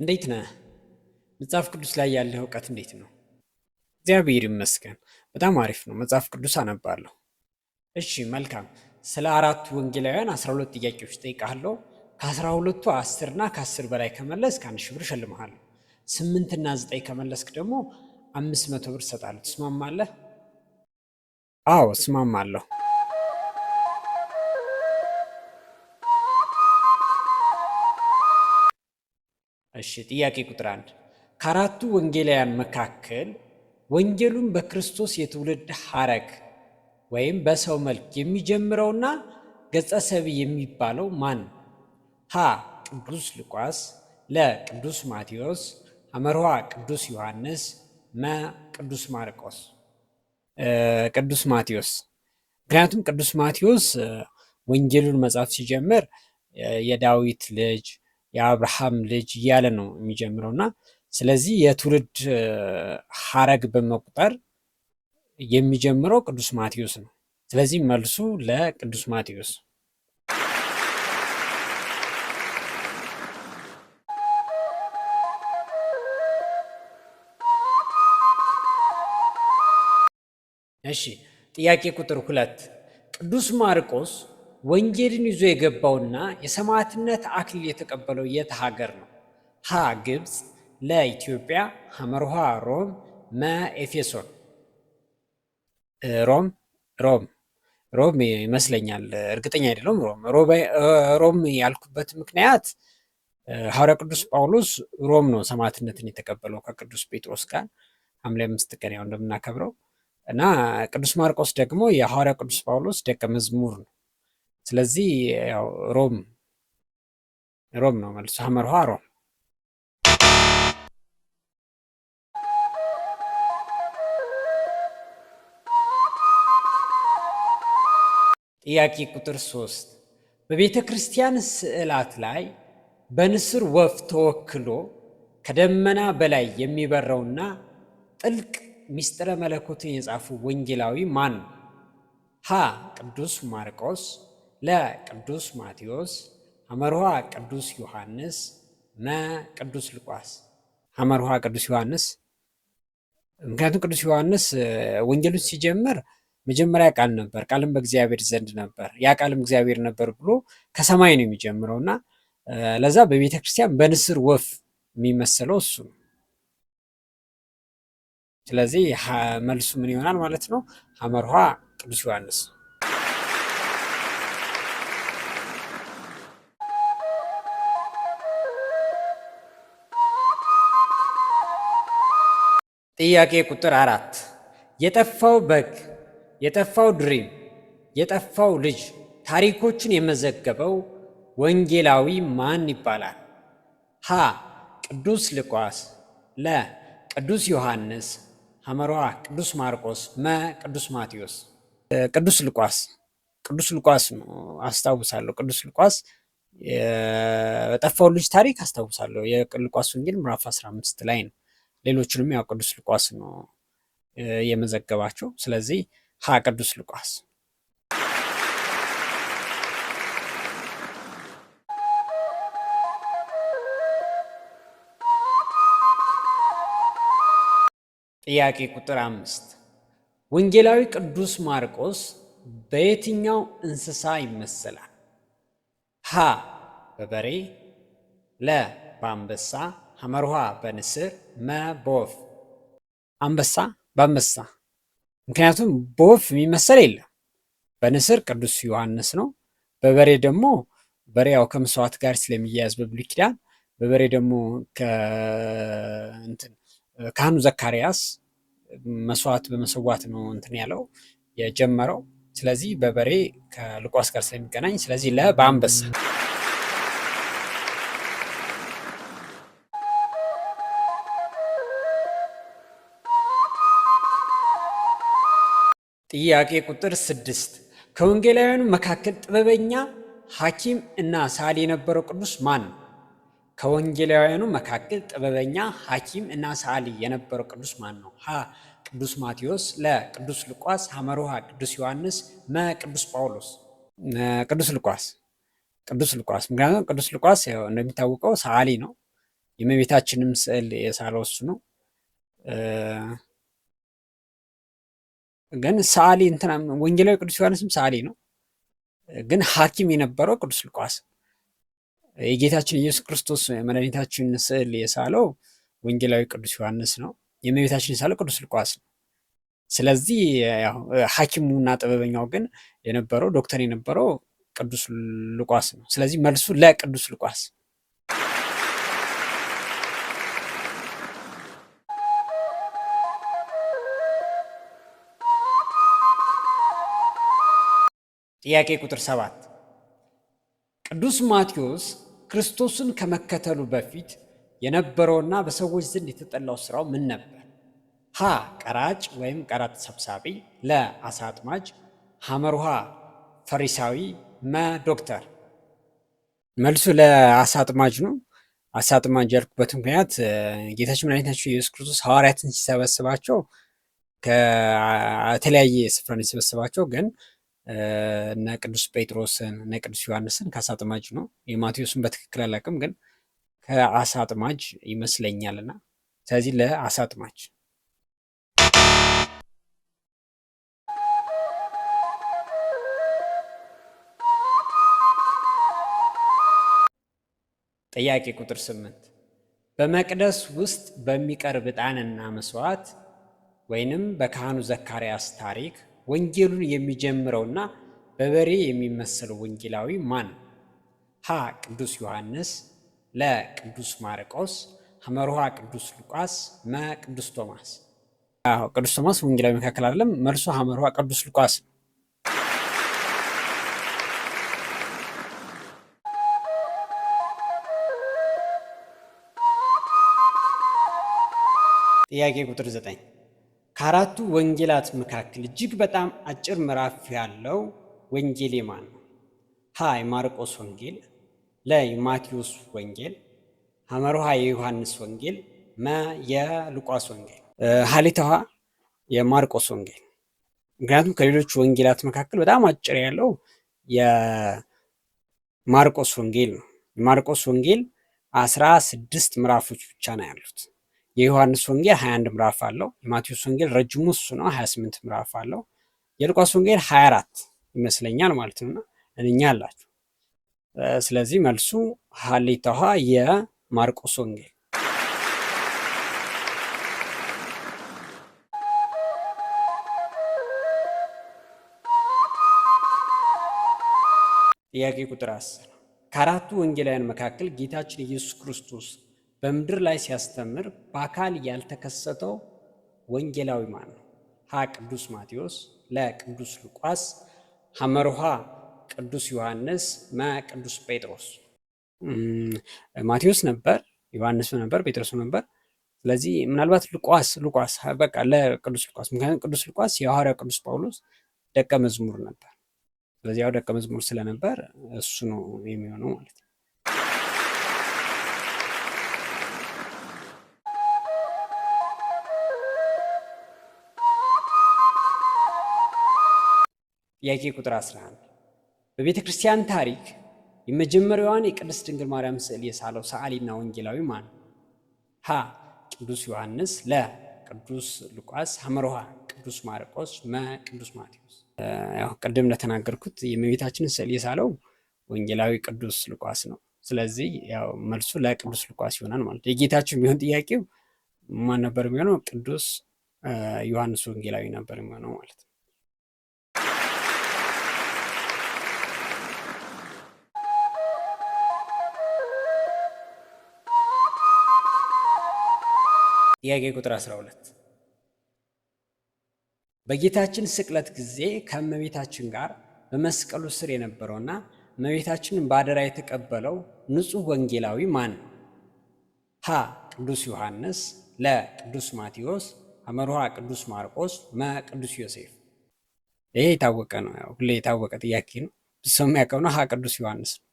እንዴት ነህ? መጽሐፍ ቅዱስ ላይ ያለህ እውቀት እንዴት ነው? እግዚአብሔር ይመስገን በጣም አሪፍ ነው። መጽሐፍ ቅዱስ አነባለሁ። እሺ መልካም። ስለ አራቱ ወንጌላውያን 12 ጥያቄዎች ጠይቃለሁ። ከ12ቱ 10 እና ከ10 በላይ ከመለስክ 1 ሺህ ብር እሸልምሃለሁ። 8 እና 9 ከመለስክ ደግሞ 500 ብር እሰጥሃለሁ። ትስማማለህ? አዎ እስማማለሁ። እሺ ጥያቄ ቁጥር 1 ከአራቱ ወንጌላውያን መካከል ወንጌሉን በክርስቶስ የትውልድ ሐረግ ወይም በሰው መልክ የሚጀምረውና ገጸ ሰቢ የሚባለው ማን? ሀ ቅዱስ ሉቃስ፣ ለ ቅዱስ ማቴዎስ፣ ሐመርኋ ቅዱስ ዮሐንስ፣ መ ቅዱስ ማርቆስ። ቅዱስ ማቴዎስ። ምክንያቱም ቅዱስ ማቴዎስ ወንጌሉን መጻፍ ሲጀምር የዳዊት ልጅ የአብርሃም ልጅ እያለ ነው የሚጀምረው እና ስለዚህ የትውልድ ሐረግ በመቁጠር የሚጀምረው ቅዱስ ማቴዎስ ነው። ስለዚህ መልሱ ለቅዱስ ማቴዎስ። እሺ ጥያቄ ቁጥር 2 ቅዱስ ማርቆስ ወንጌልን ይዞ የገባውና የሰማዕትነት አክሊል የተቀበለው የት ሀገር ነው? ሀ ግብፅ፣ ለ ኢትዮጵያ፣ ሐመርኋ ሮም፣ መ ኤፌሶን። ሮም ይመስለኛል፣ እርግጠኛ አይደለም። ሮም ያልኩበት ምክንያት ሐዋርያ ቅዱስ ጳውሎስ ሮም ነው ሰማዕትነትን የተቀበለው ከቅዱስ ጴጥሮስ ጋር ሐምሌ 5 ቀን ያው እንደምናከብረው እና ቅዱስ ማርቆስ ደግሞ የሐዋርያ ቅዱስ ጳውሎስ ደቀ መዝሙር ነው። ስለዚህ ያው ሮም ነው መልሱ። ሐመርኋ ሮም። ጥያቄ ቁጥር 3 በቤተ ክርስቲያን ስዕላት ላይ በንስር ወፍ ተወክሎ ከደመና በላይ የሚበረውና ጥልቅ ሚስጥረ መለኮትን የጻፉ ወንጌላዊ ማን ነው? ሀ ቅዱስ ማርቆስ፣ ለ ቅዱስ ማቴዎስ፣ ሐመርኋ ቅዱስ ዮሐንስ፣ መ ቅዱስ ሉቃስ። ሐመርኋ ቅዱስ ዮሐንስ። ምክንያቱም ቅዱስ ዮሐንስ ወንጌሉን ሲጀምር መጀመሪያ ቃል ነበር፣ ቃልም በእግዚአብሔር ዘንድ ነበር፣ ያ ቃልም እግዚአብሔር ነበር ብሎ ከሰማይ ነው የሚጀምረው እና ለዛ በቤተ ክርስቲያን በንስር ወፍ የሚመሰለው እሱ ነው። ስለዚህ መልሱ ምን ይሆናል ማለት ነው? ሐመርኋ ቅዱስ ዮሐንስ። ጥያቄ ቁጥር 4 የጠፋው በግ፣ የጠፋው ድሪም፣ የጠፋው ልጅ ታሪኮችን የመዘገበው ወንጌላዊ ማን ይባላል? ሀ ቅዱስ ሉቃስ፣ ለ ቅዱስ ዮሐንስ፣ ሐመርኋ ቅዱስ ማርቆስ፣ መ ቅዱስ ማቴዎስ። ቅዱስ ሉቃስ። ቅዱስ ሉቃስ ነው አስታውሳለሁ። ቅዱስ ሉቃስ የጠፋው ልጅ ታሪክ አስታውሳለሁ። የሉቃስ ወንጌል ምዕራፍ 15 ላይ ነው። ሌሎችንም ያው ቅዱስ ሉቃስ ነው የመዘገባቸው። ስለዚህ ሀ ቅዱስ ሉቃስ። ጥያቄ ቁጥር 5 ወንጌላዊ ቅዱስ ማርቆስ በየትኛው እንስሳ ይመሰላል? ሀ በበሬ፣ ለ በአንበሳ፣ ሐመርኋ በንስር፣ መ በወፍ። አንበሳ። በአንበሳ። ምክንያቱም በወፍ የሚመሰል የለም። በንስር ቅዱስ ዮሐንስ ነው። በበሬ ደግሞ በሬ ያው ከመስዋዕት ጋር ስለሚያያዝ በብሉይ ኪዳን በበሬ ደግሞ ካህኑ ዘካርያስ መስዋዕት በመሰዋት ነው እንትን ያለው የጀመረው። ስለዚህ በበሬ ከሉቃስ ጋር ስለሚገናኝ ስለዚህ ለ በአንበሳ። ጥያቄ ቁጥር 6 ከወንጌላውያኑ መካከል ጥበበኛ ሐኪም እና ሰዓሊ የነበረው ቅዱስ ማን ነው? ከወንጌላውያኑ መካከል ጥበበኛ ሐኪም እና ሰዓሊ የነበረው ቅዱስ ማን ነው? ሀ ቅዱስ ማቴዎስ፣ ለ ቅዱስ ሉቃስ፣ ሐመርኋ ቅዱስ ዮሐንስ፣ መ ቅዱስ ጳውሎስ። ቅዱስ ሉቃስ። ምክንያቱም ቅዱስ ሉቃስ እንደሚታወቀው ሰዓሊ ነው። የእመቤታችንም ስዕል የሳለው እሱ ነው። ግን ሰዓሊ እንትና ወንጌላዊ ቅዱስ ዮሐንስም ሰዓሊ ነው። ግን ሐኪም የነበረው ቅዱስ ሉቃስ የጌታችን ኢየሱስ ክርስቶስ መድኃኒታችን ስዕል የሳለው ወንጌላዊ ቅዱስ ዮሐንስ ነው። የእመቤታችን የሳለው ቅዱስ ሉቃስ ነው። ስለዚህ ሐኪሙና ጥበበኛው ግን የነበረው ዶክተር የነበረው ቅዱስ ሉቃስ ነው። ስለዚህ መልሱ ለቅዱስ ሉቃስ። ጥያቄ ቁጥር 7 ቅዱስ ማቴዎስ ክርስቶስን ከመከተሉ በፊት የነበረውና በሰዎች ዘንድ የተጠላው ስራው ምን ነበር? ሀ ቀራጭ ወይም ቀረጥ ሰብሳቢ፣ ለ አሳ አጥማጅ፣ ሐመሩሃ ፈሪሳዊ፣ መ ዶክተር። መልሱ ለአሳ አጥማጅ ነው። አሳ አጥማጅ ያልኩበት ምክንያት ጌታችን መድኃኒታችን ኢየሱስ ክርስቶስ ሐዋርያትን ሲሰበስባቸው ከተለያየ ስፍራ ነው የሰበሰባቸው። ግን እነ ቅዱስ ጴጥሮስን እነ ቅዱስ ዮሐንስን ከአሳ አጥማጅ ነው። የማቴዎስን በትክክል አላውቅም፣ ግን ከአሳ አጥማጅ ይመስለኛልና ስለዚህ ለአሳ አጥማጅ። ጥያቄ ቁጥር 8 በመቅደስ ውስጥ በሚቀርብ ዕጣንና መስዋዕት ወይንም በካህኑ ዘካርያስ ታሪክ ወንጌሉን የሚጀምረውና በበሬ የሚመሰለው ወንጌላዊ ማን? ሀ ቅዱስ ዮሐንስ፣ ለ ቅዱስ ማርቆስ፣ ሐመሩሃ ቅዱስ ሉቃስ፣ መ ቅዱስ ቶማስ። ቅዱስ ቶማስ ወንጌላዊ መካከል አይደለም። መልሱ ሐመሩሃ ቅዱስ ሉቃስ። ጥያቄ ቁጥር 9 ከአራቱ ወንጌላት መካከል እጅግ በጣም አጭር ምዕራፍ ያለው ወንጌል የማን ነው? ሀ የማርቆስ ወንጌል፣ ለ የማቴዎስ ወንጌል፣ ሐመሩሃ የዮሐንስ ወንጌል፣ መ የሉቃስ ወንጌል። ሀሌታዋ የማርቆስ ወንጌል። ምክንያቱም ከሌሎች ወንጌላት መካከል በጣም አጭር ያለው የማርቆስ ወንጌል ነው። የማርቆስ ወንጌል 16 ምዕራፎች ብቻ ነው ያሉት። የዮሐንስ ወንጌል 21 ምዕራፍ አለው። የማቴዎስ ወንጌል ረጅሙ እሱ ነው፣ 28 ምዕራፍ አለው። የሉቃስ ወንጌል 24 ይመስለኛል ማለት ነውና እኛ አላችሁ። ስለዚህ መልሱ ሀሌታዋ የማርቆስ ወንጌል። ጥያቄ ቁጥር 10 ከአራቱ ወንጌላውያን መካከል ጌታችን ኢየሱስ ክርስቶስ በምድር ላይ ሲያስተምር በአካል ያልተከሰተው ወንጌላዊ ማን ነው? ሀ ቅዱስ ማቴዎስ፣ ለ ቅዱስ ሉቃስ፣ ሐመሩሃ ቅዱስ ዮሐንስ፣ መ ቅዱስ ጴጥሮስ። ማቴዎስ ነበር፣ ዮሐንስ ነበር፣ ጴጥሮስ ነበር። ስለዚህ ምናልባት ሉቃስ በቃ ለቅዱስ ሉቃስ። ምክንያቱም ቅዱስ ሉቃስ የሐዋርያው ቅዱስ ጳውሎስ ደቀ መዝሙር ነበር። ስለዚህ ያው ደቀ መዝሙር ስለነበር እሱ ነው የሚሆነው ማለት ነው። ጥያቄ ቁጥር 11 በቤተ ክርስቲያን ታሪክ የመጀመሪያዋን የቅድስት ድንግል ማርያም ስዕል የሳለው ሰዓሊና ወንጌላዊ ማን? ሀ ቅዱስ ዮሐንስ፣ ለ ቅዱስ ሉቃስ፣ ሐመሩሃ ቅዱስ ማርቆስ፣ መ ቅዱስ ማቴዎስ። ያው ቅድም እንደተናገርኩት የእመቤታችንን ስዕል የሳለው ወንጌላዊ ቅዱስ ሉቃስ ነው። ስለዚህ ያው መልሱ ለቅዱስ ሉቃስ ይሆናል ማለት ነው። የጌታችን ቢሆን ጥያቄው ማን ነበር የሚሆነው? ቅዱስ ዮሐንስ ወንጌላዊ ነበር የሚሆነው ማለት ነው። ጥያቄ ቁጥር 12 በጌታችን ስቅለት ጊዜ ከእመቤታችን ጋር በመስቀሉ ስር የነበረውና እመቤታችንን በአደራ የተቀበለው ንጹሕ ወንጌላዊ ማን ነው? ሀ ቅዱስ ዮሐንስ፣ ለ ቅዱስ ማቴዎስ፣ ሐመሩሃ ቅዱስ ማርቆስ፣ መ ቅዱስ ዮሴፍ። ይሄ የታወቀ ነው፣ ያው ሁሌ የታወቀ ጥያቄ ነው። ሰው የሚያውቀው ነው። ሀ ቅዱስ ዮሐንስ ነው።